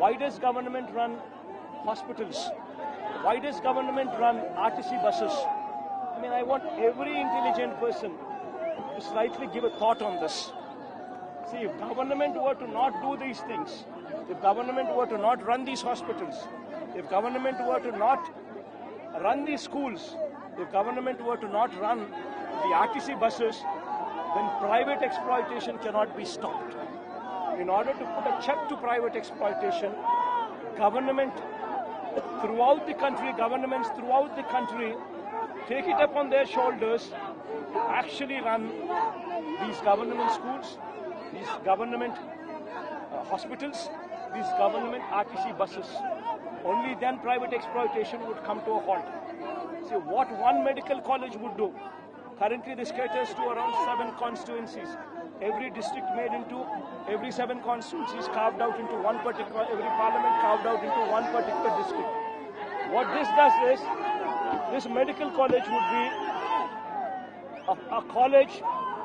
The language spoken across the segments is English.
Why does government run hospitals? Why does government run RTC buses? I mean, I want every intelligent person to slightly give a thought on this. See, if government were to not do these things, if government were to not run these hospitals, if government were to not run these schools, if government were to not run the RTC buses, then private exploitation cannot be stopped. In order to put a check to private exploitation, governments throughout the country take it upon their shoulders to actually run these government schools, these government hospitals, these government RTC buses. Only then private exploitation would come to a halt. See, what one medical college would do, currently this caters to around 7 constituencies. Every district made into, every 7 constituencies carved out into one particular, every parliament carved out into one particular district. What this does is, this medical college would be a college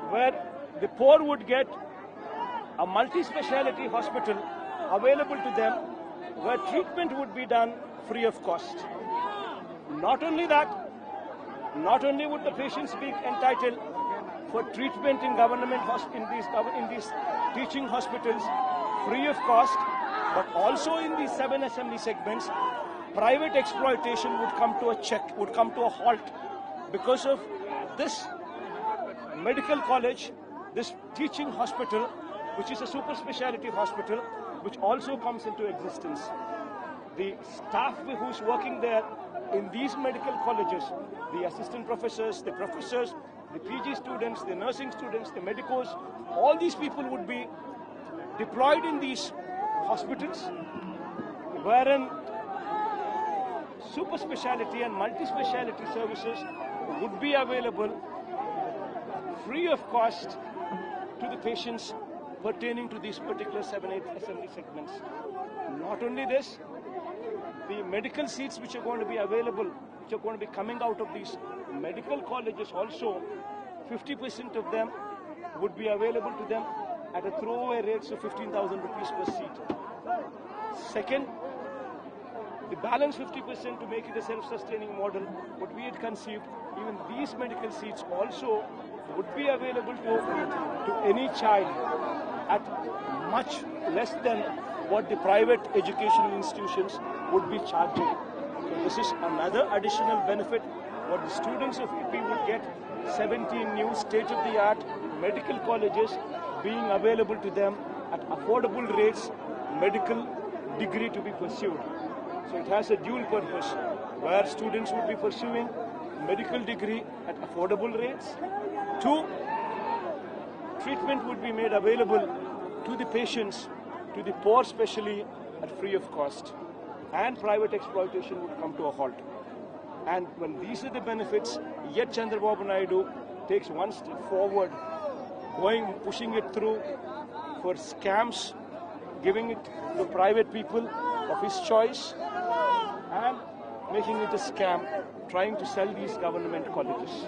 where the poor would get a multi-speciality hospital available to them, where treatment would be done free of cost. Not only that, not only would the patients be entitled for treatment in in these teaching hospitals free of cost, but also in these 7 assembly segments, private exploitation would come to a halt because of this medical college, this teaching hospital, which is a super speciality hospital, which also comes into existence. The staff who is working there in these medical colleges, the assistant professors, the professors, the PG students, the nursing students, the medicos, all these people would be deployed in these hospitals, wherein super speciality and multi-speciality services would be available free of cost to the patients pertaining to these particular 7-8 assembly segments. Not only this, the medical seats which are going to be available, which are going to be coming out of these medical colleges also, 50% of them would be available to them at a throwaway rates of 15,000 rupees per seat. Second, the balance 50% to make it a self-sustaining model would be conceived. Even these medical seats also would be available to any child at much less than what the private educational institutions would be charging. So this is another additional benefit what the students of UP would get. 17 new state-of-the-art medical colleges being available to them at affordable rates, medical degree to be pursued. So it has a dual purpose, where students would be pursuing medical degree at affordable rates. 2, treatment would be made available to the patients, to the poor especially, at free of cost. And private exploitation would come to a halt. And when these are the benefits, yet Chandrababu Naidu takes one step forward, pushing it through for scams, giving it to private people of his choice, and making it a scam, trying to sell these government colleges.